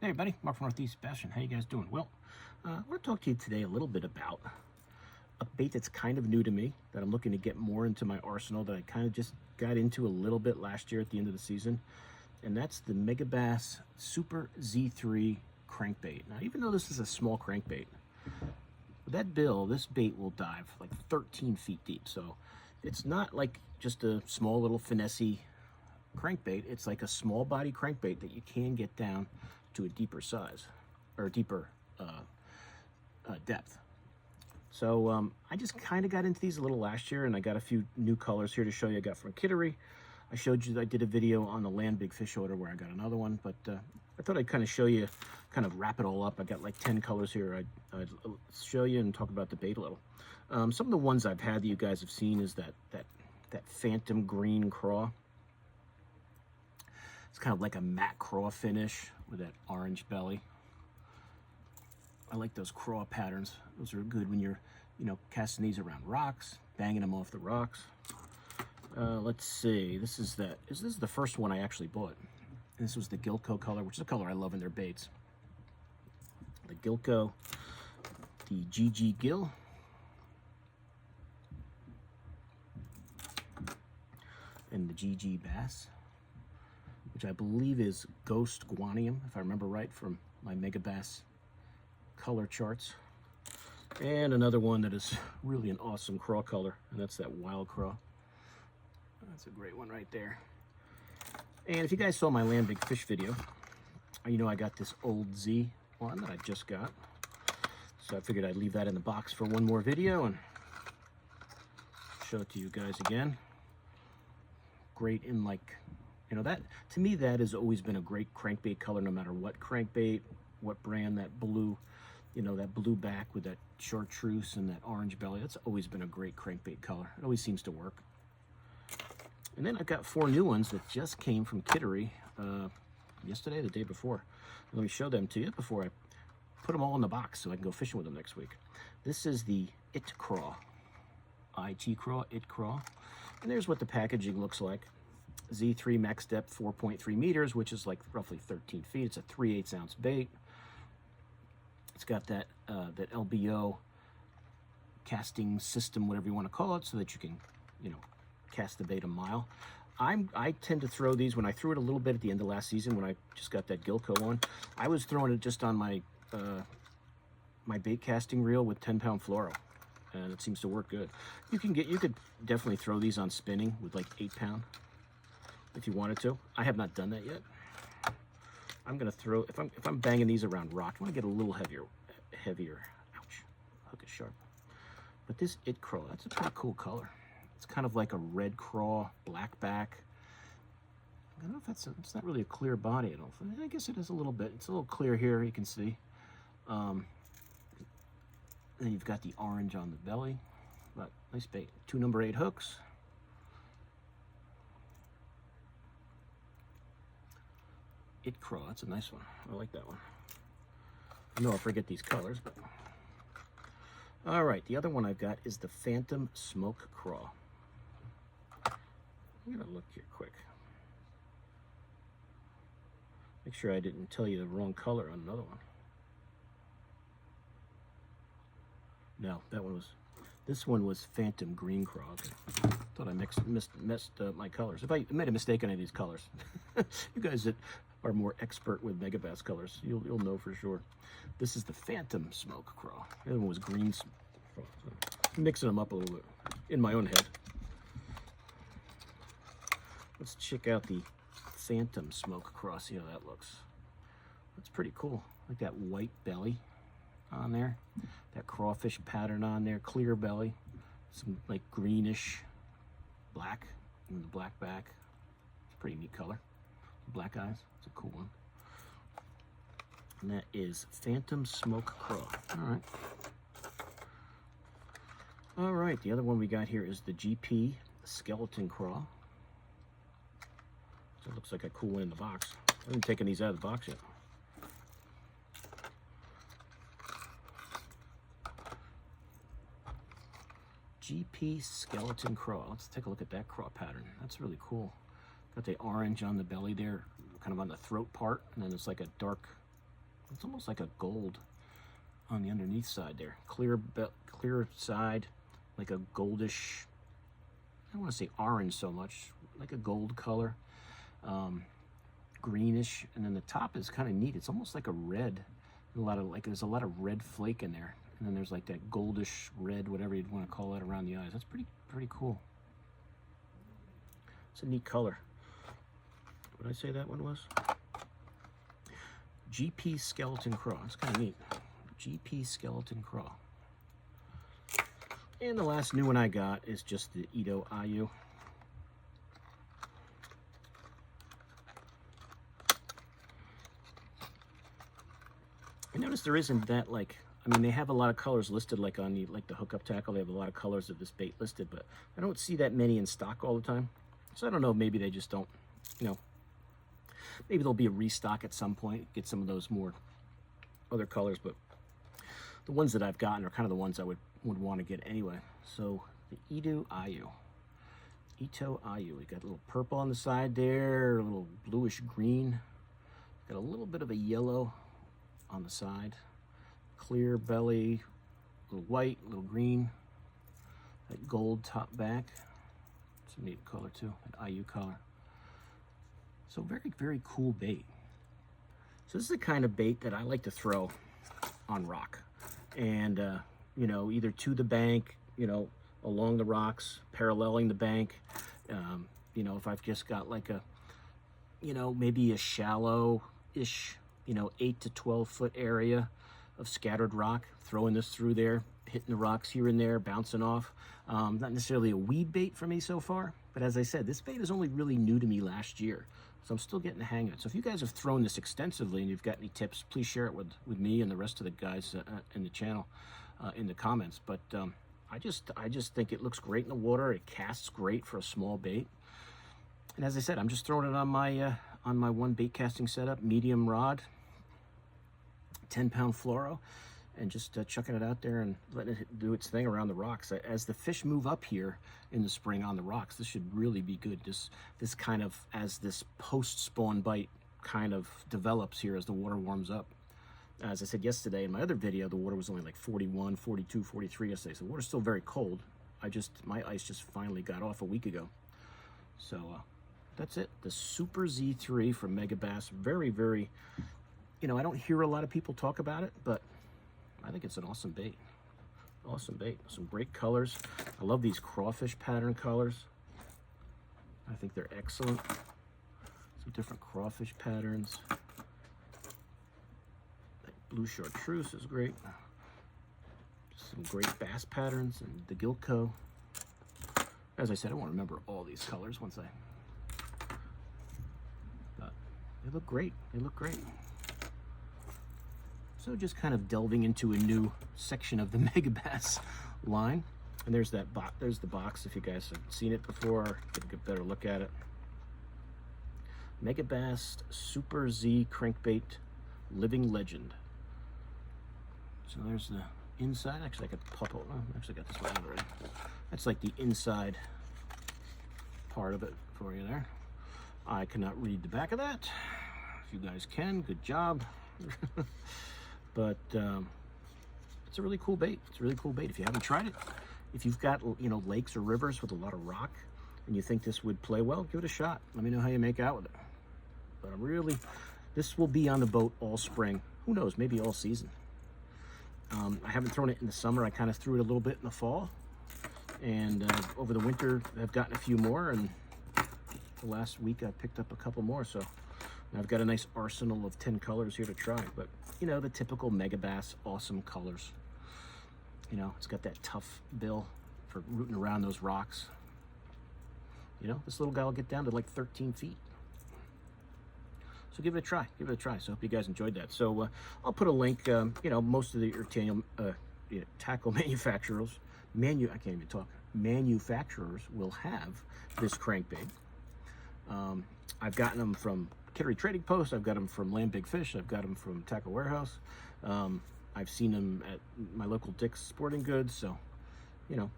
Hey everybody, Mark from Northeast Bass. How you guys doing? Well, I want to talk to you today a little bit about a bait that's kind of new to me, that I'm looking to get more into my arsenal, that I kind of just got into a little bit last year at the end of the season, and that's the Megabass Super Z3 crankbait. Now, even though this is a small crankbait, with that bill, this bait will dive like 13 feet deep, so it's not like just a small little finessey crankbait. It's like a small body crankbait that you can get down to a deeper size or a deeper depth. So I just kind of got into these a little last year, and I got a few new colors here to show you. I got from Kittery. I showed you that I did a video on the Land Big Fish order where I got another one, but I thought I'd kind of show you, kind of wrap it all up. I got like 10 colors here. I'd show you and talk about the bait a little. Some of the ones I've had that you guys have seen is that Phantom Green Craw. It's kind of like a matte craw finish with that orange belly. I like those craw patterns. Those are good when you're, casting these around rocks, banging them off the rocks. Let's see. This is the first one I actually bought. And this was the Gilco color, which is a color I love in their baits. The Gilco, the GG Gill, and the GG Bass, which I believe is Ghost Guanium, if I remember right from my Megabass color charts. And another one that is really an awesome craw color, and that's that Wild Craw. That's a great one right there. And if you guys saw my Land Big Fish video, I got this old Z one that I just got. So I figured I'd leave that in the box for one more video and show it to you guys again. Great in that, to me, that has always been a great crankbait color, no matter what crankbait, what brand, that blue, that blue back with that chartreuse and that orange belly. That's always been a great crankbait color. It always seems to work. And then I've got 4 new ones that just came from Kittery yesterday, the day before. Let me show them to you before I put them all in the box so I can go fishing with them next week. This is the It Craw. IT Craw, It Craw. And there's what the packaging looks like. Z3 max depth 4.3 meters, which is like roughly 13 feet. It's a 3/8 ounce bait. It's got that LBO casting system, whatever you want to call it, so that you can, cast the bait a mile. I tend to throw these, when I threw it a little bit at the end of last season when I just got that Gilco on, I was throwing it just on my my bait casting reel with 10-pound fluoro, and it seems to work good. You could definitely throw these on spinning with like 8-pound if you wanted to. I have not done that yet. I'm gonna throw, if I'm banging these around rock, I want to get a little heavier. Ouch, hook is sharp. But this It Craw, that's a pretty cool color. It's kind of like a red craw, black back. I don't know if it's not really a clear body. I guess it is a little bit. It's a little clear here, you can see. Then you've got the orange on the belly, but nice bait. 2 number 8 hooks. It Craw, that's a nice one. I like that one. I know I forget these colors, but. All right, the other one I've got is the Phantom Smoke Craw. I'm gonna look here quick. Make sure I didn't tell you the wrong color on another one. No, this one was Phantom Green Craw. Okay. Thought I messed my colors. If I made a mistake on any of these colors, you guys that are more expert with Megabass colors, you'll know for sure. This is the Phantom Smoke Craw. The other one was Green Craw. So mixing them up a little bit in my own head. Let's check out the Phantom Smoke Craw, see how that looks. That's pretty cool. Like that white belly on there, that crawfish pattern on there, clear belly, some like greenish black, and the black back. It's a pretty neat color. Black eyes, it's a cool one. And that is Phantom Smoke Craw. All right, the other one we got here is the GP Skeleton Craw. So it looks like a cool one in the box. I haven't taken these out of the box yet. GP Skeleton Craw. Let's take a look at that craw pattern. That's really cool. Got the orange on the belly there, kind of on the throat part, and then it's like a dark It's almost like a gold on the underneath side there. Clear side, like a goldish, I don't want to say orange so much, like a gold color, greenish, and then the top is kind of neat. It's almost like a red, there's a lot of red flake in there, and then there's like that goldish red, whatever you'd want to call it, around the eyes. That's pretty cool. It's a neat color. What did I say that one was? GP Skeleton Craw. That's kind of neat. GP Skeleton Craw. And the last new one I got is just the Ito Ayu. I noticed there isn't that, like, I mean, they have a lot of colors listed, like on the hookup tackle. They have a lot of colors of this bait listed, but I don't see that many in stock all the time. So I don't know, maybe they just don't, you know, maybe there'll be a restock at some point, get some of those more other colors, but the ones that I've gotten are kind of the ones I would want to get anyway. So the Ito Ayu. Ito Ayu. We got a little purple on the side there, a little bluish green. Got a little bit of a yellow on the side. Clear belly, a little white, a little green. That gold top back. It's a neat color too, an Ayu color. So very, very cool bait. So this is the kind of bait that I like to throw on rock. And, you know, either to the bank, you know, along the rocks, paralleling the bank. You know, if I've just got like a, you know, maybe a shallow-ish, you know, 8 to 12 foot area of scattered rock, throwing this through there, hitting the rocks here and there, bouncing off. Not necessarily a weed bait for me so far, but as I said, this bait is only really new to me last year. So I'm still getting the hang of it. So if you guys have thrown this extensively and you've got any tips, please share it with me and the rest of the guys in the channel in the comments. But I just think it looks great in the water. It casts great for a small bait. And as I said, I'm just throwing it on my one bait casting setup, medium rod, 10-pound fluoro, and just chucking it out there and letting it do its thing around the rocks. As the fish move up here in the spring on the rocks, this should really be good. This kind of, as this post-spawn bite kind of develops here as the water warms up. As I said yesterday in my other video, the water was only like 41, 42, 43 yesterday, so the water's still very cold. My ice just finally got off a week ago. So that's it. The Super Z3 from Megabass. Very, very, you know, I don't hear a lot of people talk about it, but I think it's an awesome bait. Awesome bait. Some great colors. I love these crawfish pattern colors. I think they're excellent. Some different crawfish patterns. That blue chartreuse is great. Some great bass patterns and the Gilco. As I said, I won't remember all these colors once but they look great. They look great. So just kind of delving into a new section of the Megabass line. And there's that box. There's the box if you guys have seen it before. Get a better look at it. Megabass Super Z Crankbait Living Legend. So there's the inside. Actually, I got the pop. Actually, got this one already. That's like the inside part of it for you there. I cannot read the back of that. If you guys can, good job. But it's a really cool bait. It's a really cool bait. If you haven't tried it, if you've got, you know, lakes or rivers with a lot of rock and you think this would play well, give it a shot. Let me know how you make out with it. But this will be on the boat all spring. Who knows, maybe all season. I haven't thrown it in the summer. I kind of threw it a little bit in the fall. And over the winter, I've gotten a few more. And the last week, I picked up a couple more. So I've got a nice arsenal of 10 colors here to try. But, you know, the typical Megabass, awesome colors. You know, it's got that tough bill for rooting around those rocks. You know, this little guy will get down to like 13 feet. So give it a try. Give it a try. So I hope you guys enjoyed that. So I'll put a link. You know, most of the tackle manufacturers, manufacturers will have this crankbait. I've gotten them from Kittery Trading Post. I've got them from Land Big Fish. I've got them from Tackle Warehouse. I've seen them at my local Dick's Sporting Goods. So, you know,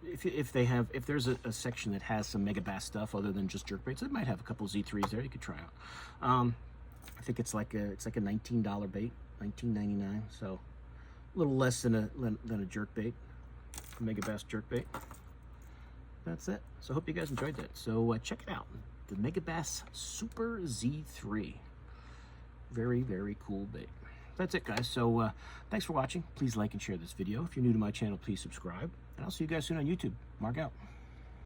if there's a section that has some Megabass stuff other than just jerkbaits, it might have a couple Z3s there you could try out. I think it's like a $19 bait, $19.99. So a little less than a jerk bait, a Megabass jerk bait. That's it. So I hope you guys enjoyed that. So check it out, the Megabass Super Z3. Very, very cool bait. That's it, guys. So thanks for watching. Please like and share this video. If you're new to my channel, please subscribe. And I'll see you guys soon on YouTube. Mark out.